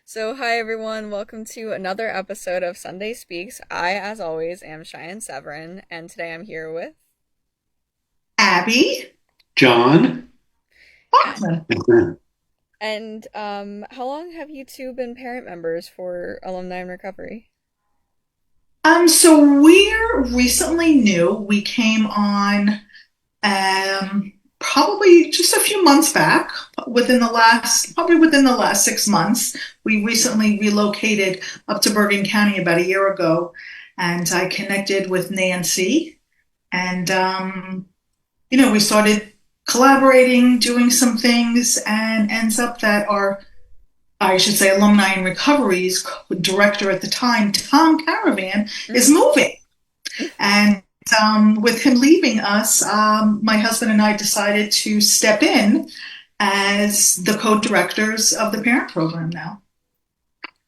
So, hi everyone, welcome to another episode of Sunday Speaks. I, as always, am Cheyenne Severin, and today I'm here with. Abby, John. Boxman. How long have you two been parent members for Alumni in Recovery? So we're recently new. We came on probably just a few months back, probably within the last 6 months. We recently relocated up to Bergen County about a year ago, and I connected with Nancy, and we started collaborating, doing some things, and ends up that I should say, Alumni in Recovery's director at the time, Tom Caravan, is Mm-hmm. moving. And with him leaving us, my husband and I decided to step in as the co-directors of the parent program now.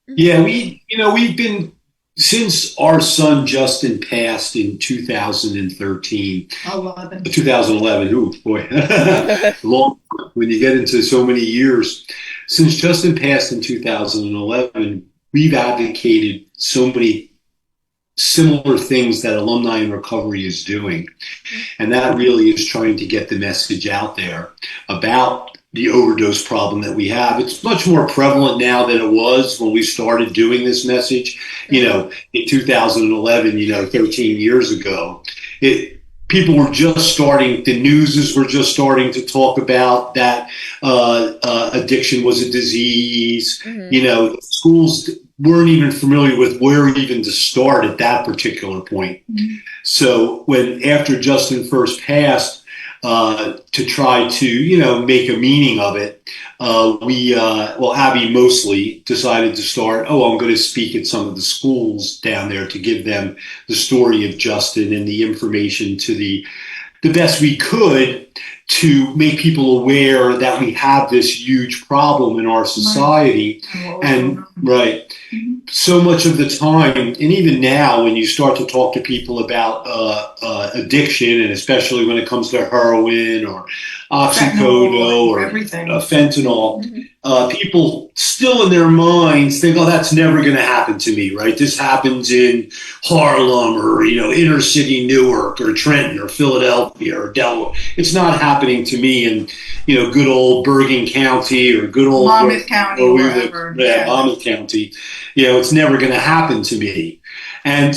Yeah, we've been since our son Justin passed in 2013, 11. 2011. Ooh, boy, long when you get into so many years. Since Justin passed in 2011, we've advocated so many similar things that Alumni in Recovery is doing. And that really is trying to get the message out there about the overdose problem that we have. It's much more prevalent now than it was when we started doing this message, in 2011, 13 years ago. People were just starting, the newses were just starting to talk about that addiction was a disease. Mm-hmm. Schools weren't even familiar with where even to start at that particular point. Mm-hmm. So after Justin first passed, to try to, make a meaning of it, Abby mostly decided to start, I'm going to speak at some of the schools down there to give them the story of Justin and the information to the best we could to make people aware that we have this huge problem in our society. And right. Mm-hmm. So much of the time, and even now, when you start to talk to people about addiction, and especially when it comes to heroin or oxycodone or fentanyl, people still in their minds think, that's never going to happen to me, right? This happens in Harlem or, inner city Newark or Trenton or Philadelphia or Delaware. It's not happening to me in, good old Bergen County or good old Monmouth County or wherever. Monmouth County. It's never going to happen to me. And,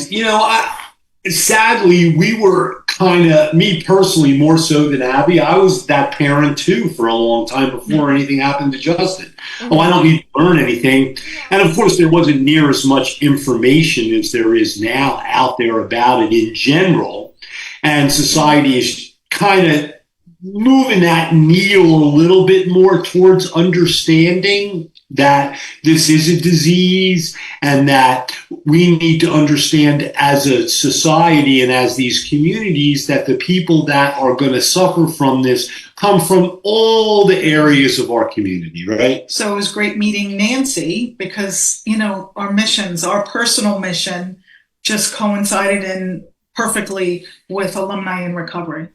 sadly, we were kind of, me personally, more so than Abby, I was that parent too for a long time before anything happened to Justin. Mm-hmm. I don't need to learn anything. And of course, there wasn't near as much information as there is now out there about it in general. And society is kind of moving that needle a little bit more towards understanding that this is a disease and that we need to understand as a society and as these communities that the people that are going to suffer from this come from all the areas of our community, right? So it was great meeting Nancy because, our personal mission just coincided in perfectly with Alumni in Recovery.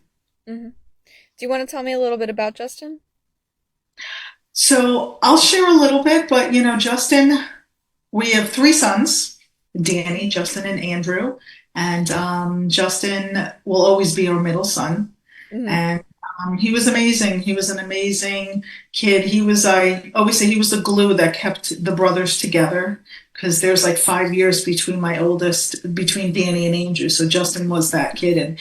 Mm-hmm. Do you want to tell me a little bit about Justin? So I'll share a little bit, but Justin, we have three sons, Danny, Justin, and Andrew. And Justin will always be our middle son. Mm-hmm. And he was amazing. He was an amazing kid. I always say he was the glue that kept the brothers together because there's like 5 years between between Danny and Andrew. So Justin was that kid. And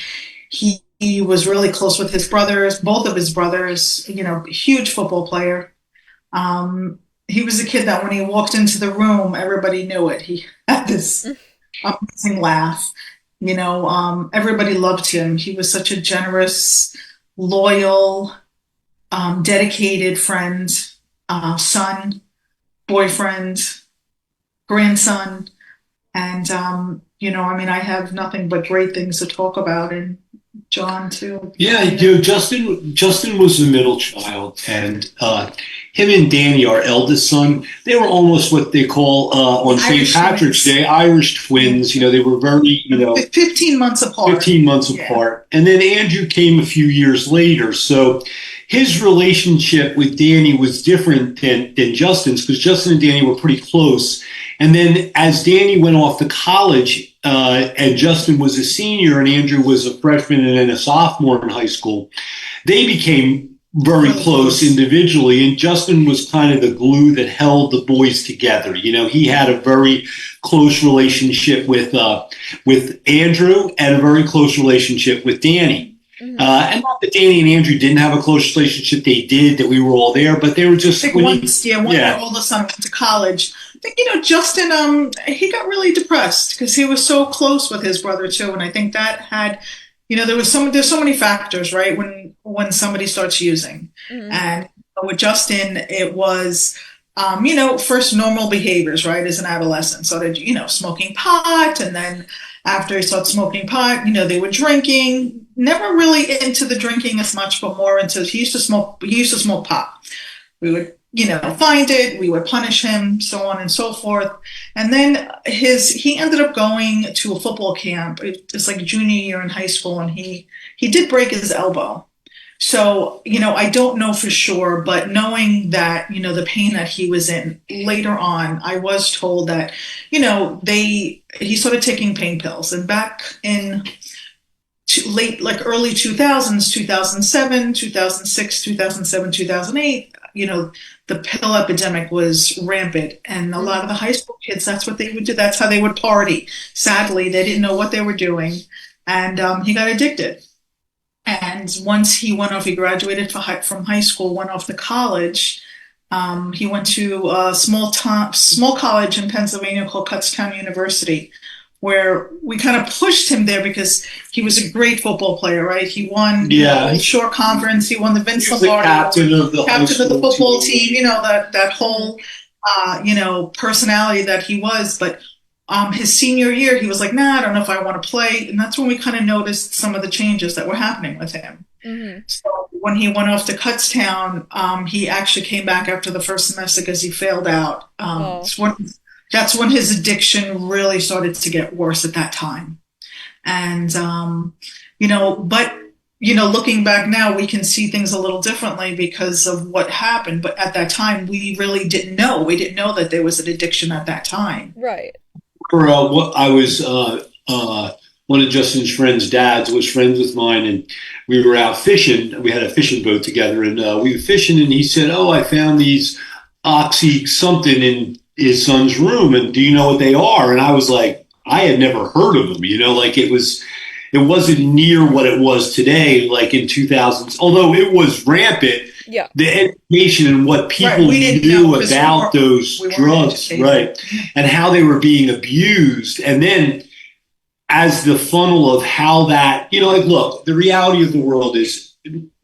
he was really close with his brothers, both of his brothers, huge football player. He was a kid that when he walked into the room, everybody knew it. He had this amazing laugh. Everybody loved him. He was such a generous, loyal, dedicated friend, son, boyfriend, grandson. And, I have nothing but great things to talk about. And John too. Yeah, Justin was the middle child, and him and Danny, our eldest son, they were almost what they call on St. Patrick's Day Irish twins. They were very 15 months apart. 15 months apart, and then Andrew came a few years later. So, his relationship with Danny was different than Justin's, because Justin and Danny were pretty close. And then as Danny went off to college, and Justin was a senior and Andrew was a freshman and then a sophomore in high school, they became very close individually, and Justin was kind of the glue that held the boys together. He had a very close relationship with Andrew and a very close relationship with Danny. Mm-hmm. And not that Danny and Andrew didn't have a close relationship; they did. That we were all there, but they were just once their oldest son went to college. I think Justin he got really depressed because he was so close with his brother too, and I think that had. There's so many factors, right? When somebody starts using, mm-hmm. and with Justin, it was, first normal behaviors, right? As an adolescent, started, smoking pot, and then after he started smoking pot, they were drinking. Never really into the drinking as much, but more into he used to smoke pot. We would, find it. We would punish him, so on and so forth. And then he ended up going to a football camp. It's like junior year in high school, and he did break his elbow. So, I don't know for sure, but knowing that, the pain that he was in later on, I was told that, he started taking pain pills. And back in early 2000s, 2007, 2006, 2007, 2008, the pill epidemic was rampant, and a lot of the high school kids, that's what they would do. That's how they would party. Sadly, they didn't know what they were doing, and he got addicted. And once he graduated from high school, went off to college. He went to a small college in Pennsylvania called Kutztown University, where we kind of pushed him there because he was a great football player, right? He won the short conference. He won the Vince Lombardi, captain of the football team. That whole personality that he was. But his senior year, he was like, "Nah, I don't know if I want to play." And that's when we kind of noticed some of the changes that were happening with him. Mm-hmm. So when he went off to Kutztown, he actually came back after the first semester because he failed out. That's when his addiction really started to get worse at that time. And, looking back now, we can see things a little differently because of what happened. But at that time, we really didn't know. We didn't know that there was an addiction at that time. Right. I was, one of Justin's friends' dads was friends with mine, and we were out fishing. We had a fishing boat together, and we were fishing, and he said, "Oh, I found these Oxy something in his son's room, and do you know what they are?" And I was like, I had never heard of them, it wasn't near what it was today, like in 2000s, although it was rampant. Yeah. The education and what people knew about those drugs, right, and how they were being abused. And then as the funnel of how that, look, the reality of the world is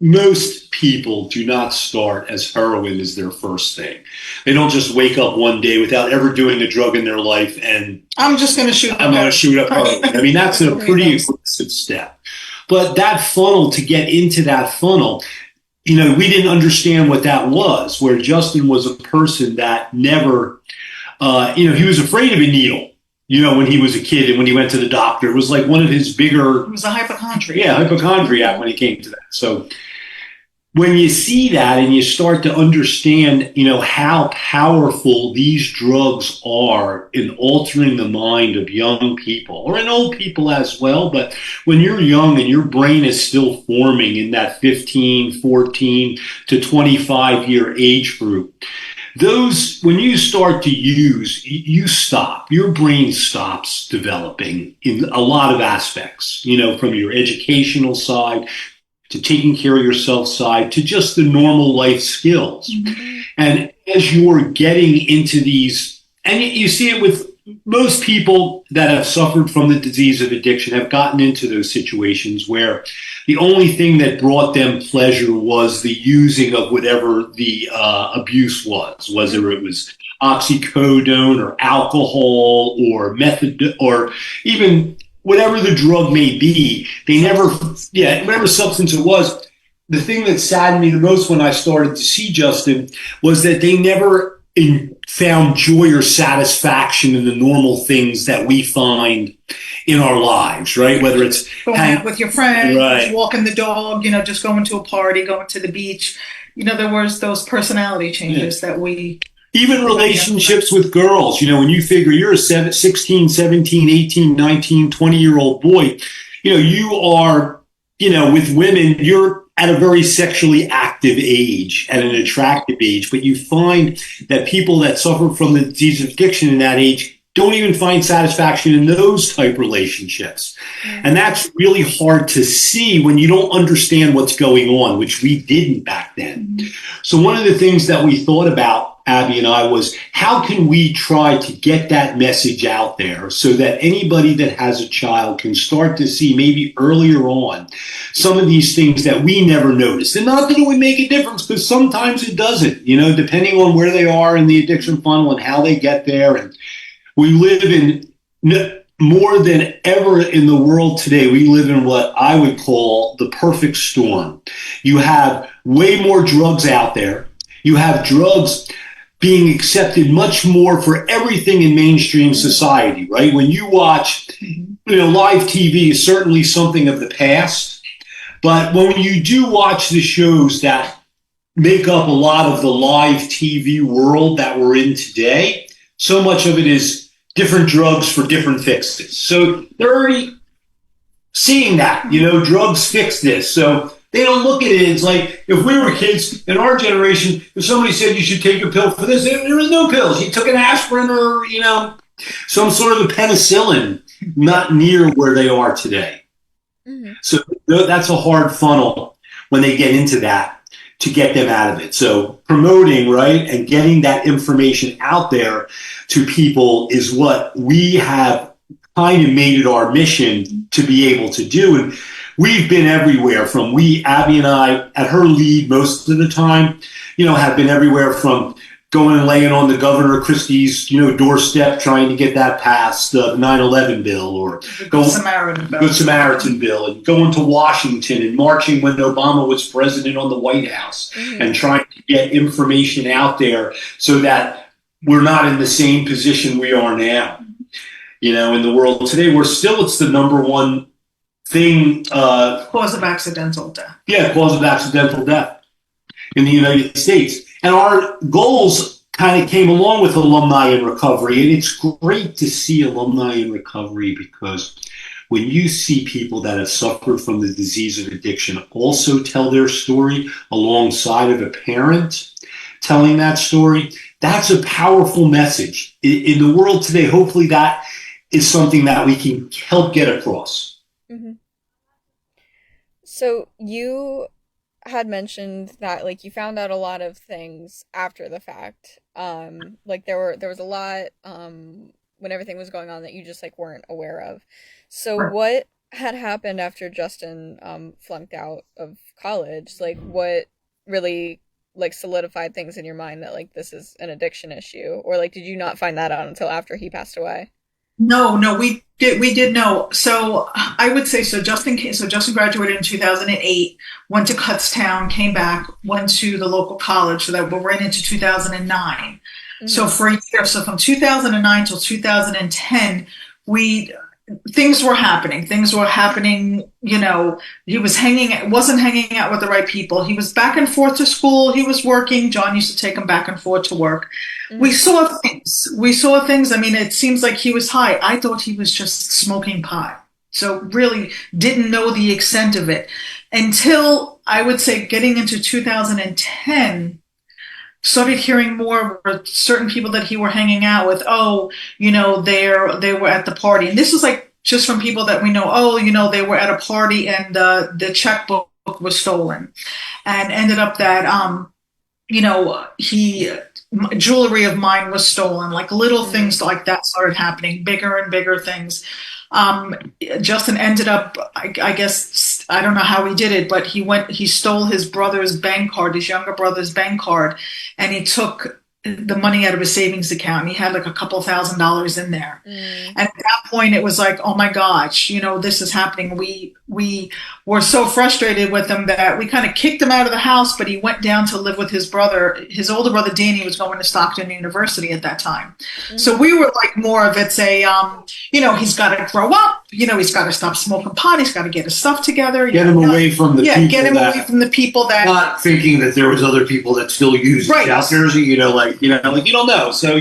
most people do not start as heroin as their first thing. They don't just wake up one day without ever doing a drug in their life and I'm just going to shoot up heroin. I mean, that's a pretty aggressive step. But that funnel, to get into that funnel, we didn't understand what that was, where Justin was a person that never, he was afraid of a needle. When he was a kid and when he went to the doctor, it was like one of his bigger... He was a hypochondriac. Yeah, hypochondriac when he came to that. So when you see that and you start to understand, how powerful these drugs are in altering the mind of young people, or in old people as well, but when you're young and your brain is still forming in that 15, 14 to 25-year age group, when you start to use, your brain stops developing in a lot of aspects, from your educational side to taking care of yourself side to just the normal life skills. Mm-hmm. And as you're getting into these, and you see it with most people that have suffered from the disease of addiction have gotten into those situations where the only thing that brought them pleasure was the using of whatever the abuse was, whether it was oxycodone or alcohol or method or even whatever the drug may be. Whatever substance it was. The thing that saddened me the most when I started to see Justin was that they never found joy or satisfaction in the normal things that we find in our lives, right? Whether it's going out with your friends, right, walking the dog, just going to a party, going to the beach. There was those personality changes that we... Even relationships with girls, when you figure you're a 16, 17, 18, 19, 20-year-old boy, you are, with women, you're at a very sexually active age, at an attractive age, but you find that people that suffer from the disease of addiction in that age don't even find satisfaction in those type relationships. Mm-hmm. And that's really hard to see when you don't understand what's going on, which we didn't back then. Mm-hmm. So one of the things that we thought about, Abby and I, was how can we try to get that message out there so that anybody that has a child can start to see maybe earlier on some of these things that we never noticed. And not that it would make a difference, because sometimes it doesn't, depending on where they are in the addiction funnel and how they get there. And we live in, more than ever in the world today, we live in what I would call the perfect storm. You have way more drugs out there. You have drugs being accepted much more for everything in mainstream society, right? When you watch, live TV is certainly something of the past. But when you do watch the shows that make up a lot of the live TV world that we're in today, so much of it is different drugs for different fixes. So they're already seeing that, drugs fix this. So they don't look at it as like, if we were kids in our generation, if somebody said you should take a pill for this, there was no pills. You took an aspirin or, some sort of a penicillin, not near where they are today. Mm-hmm. So that's a hard funnel when they get into that to get them out of it. So promoting, right, and getting that information out there to people is what we have kind of made it our mission to be able to do. And we've been everywhere from Abby and I, at her lead most of the time, have been everywhere from going and laying on the Governor Christie's, doorstep trying to get that passed, the 9/11 bill, or the Good Samaritan bill, and going to Washington and marching when Obama was president on the White House, and trying to get information out there so that we're not in the same position we are now. In the world today, it's the number one thing. Cause of accidental death. Yeah, cause of accidental death in the United States. And our goals kind of came along with alumni in recovery. And it's great to see alumni in recovery, because when you see people that have suffered from the disease of addiction also tell their story alongside of a parent telling that story, that's a powerful message. In the world today, hopefully that is something that we can help get across. Mm-hmm. So you had mentioned that you found out a lot of things after the fact. There was a lot when everything was going on that you just weren't aware of. So what had happened after Justin flunked out of college? What really solidified things in your mind that this is an addiction issue? Or did you not find that out until after he passed away? No, we did know. So I would say, Justin graduated in 2008, went to Kutztown, came back, went to the local college, so that we ran into 2009. Mm-hmm. So for a year, so from 2009 till 2010, things were happening. He wasn't hanging out with the right people. He was back and forth to school. He was working. John used to take him back and forth to work. Mm-hmm. We saw things. I mean, it seems like he was high. I thought he was just smoking pot. So really didn't know the extent of it until, I would say, getting into 2010, started hearing more of certain people that he were hanging out with. They were at the party. And this was just from people that we know. They were at a party and the checkbook was stolen, and ended up that, jewelry of mine was stolen. Little things like that started happening, bigger and bigger things. Justin ended up, I guess, I don't know how he did it, but he stole his younger brother's bank card, and he took the money out of his savings account. And he had like a couple $1,000s in there. Mm. And at that point, it was like, oh my gosh, this is happening. We were so frustrated with him that we kind of kicked him out of the house. But he went down to live with his brother. His older brother Danny was going to Stockton University at that time. So Mm-hmm. we were like more of it's a he's got to grow up. He's got to stop smoking pot. He's got to get his stuff together. Get him away from the Yeah, people get him that away from the people that not thinking that there was other people that still use right out there. So, like you don't know. So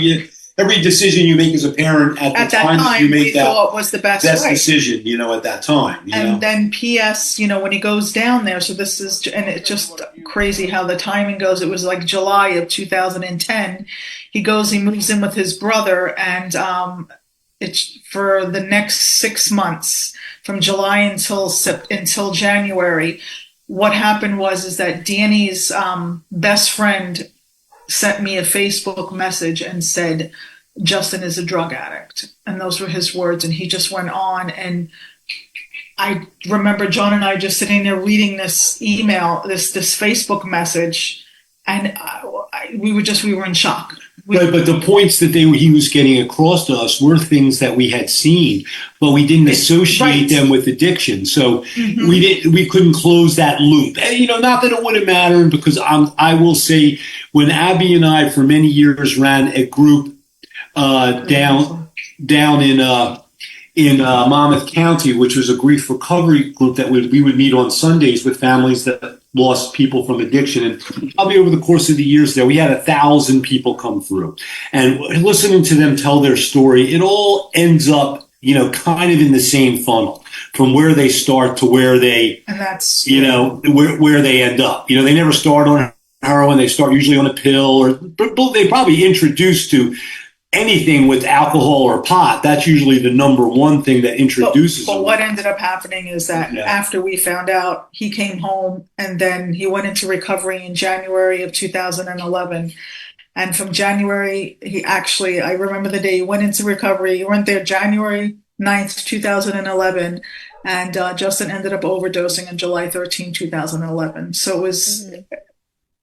every decision you make as a parent at at the that time time you we make that thought was the best best way. decision, at that time. And then P.S., when he goes down there, so this is, and it's just crazy how the timing goes. It was like July of 2010. He moves in with his brother, and it's for the next 6 months, from July until January. What happened is that Danny's best friend sent me a Facebook message and said, Justin is a drug addict. And those were his words. And he just went on. And I remember John and I just sitting there reading this email, this Facebook message, and we were in shock. Right, but the points that he was getting across to us were things that we had seen, but we didn't associate right. them with addiction. So we couldn't close that loop. And, not that it wouldn't matter, because I will say, when Abby and I for many years ran a group down in Monmouth County, which was a grief recovery group that we would meet on Sundays with families that lost people from addiction. And probably over the course of the years there, we had 1,000 people come through. And listening to them tell their story, it all ends up, kind of in the same funnel, from where they start to where they, and that's where they end up. They never start on heroin. They start usually on a pill, or they probably introduced to anything with alcohol or pot. That's usually the number one thing that introduces but them. what ended up happening is that after we found out, he came home, and then he went into recovery in January of 2011. And from January, I remember the day he went into recovery. He went there January 9th, 2011. And Justin ended up overdosing on July 13, 2011. So it was,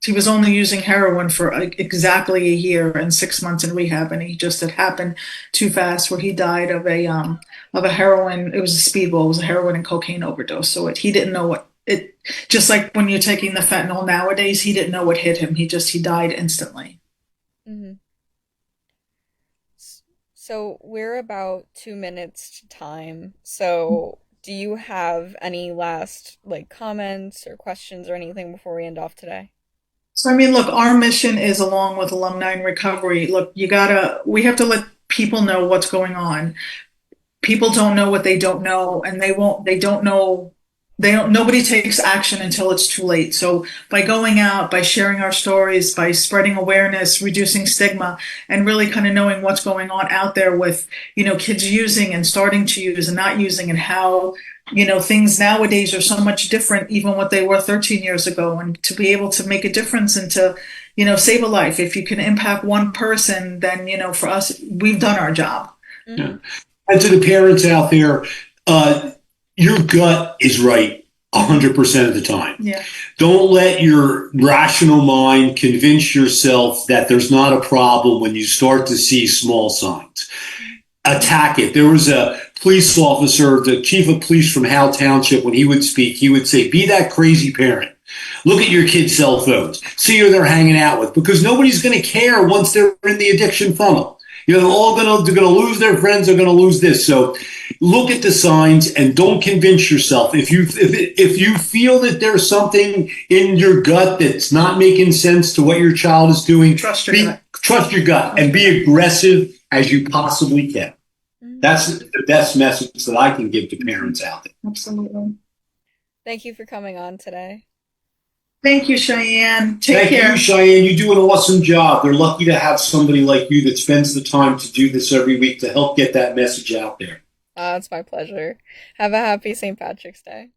he was only using heroin for exactly a year and 6 months in rehab, and he just had happened too fast, where he died of a heroin. It was a speedball. It was a heroin and cocaine overdose. So he didn't know what it. Just like when you're taking the fentanyl nowadays, he didn't know what hit him. He died instantly. Mm-hmm. So we're about 2 minutes to time. So do you have any last comments or questions or anything before we end off today? So, I mean, look, our mission is, along with Alumni in Recovery, look, we have to let people know what's going on. People don't know what they don't know, and nobody takes action until it's too late. So by going out, by sharing our stories, by spreading awareness, reducing stigma, and really kind of knowing what's going on out there with, kids using and starting to use and not using, and how, things nowadays are so much different, even what they were 13 years ago. And to be able to make a difference and to, save a life. If you can impact one person, then, for us, we've done our job. Mm-hmm. Yeah. And to the parents out there, your gut is right 100% of the time. Yeah. Don't let your rational mind convince yourself that there's not a problem when you start to see small signs. Attack it. There was a police officer, the chief of police from Howe Township, when he would speak, he would say, be that crazy parent. Look at your kids' cell phones. See who they're hanging out with, because nobody's going to care once they're in the addiction funnel. They're going to lose their friends. They're going to lose this. So look at the signs and don't convince yourself. If you feel that there's something in your gut that's not making sense to what your child is doing, Trust your gut and be aggressive as you possibly can. That's the best message that I can give to parents out there. Absolutely. Thank you for coming on today. Thank you, Cheyenne. Take care. Thank you, Cheyenne. You do an awesome job. They're lucky to have somebody like you that spends the time to do this every week to help get that message out there. It's my pleasure. Have a happy St. Patrick's Day.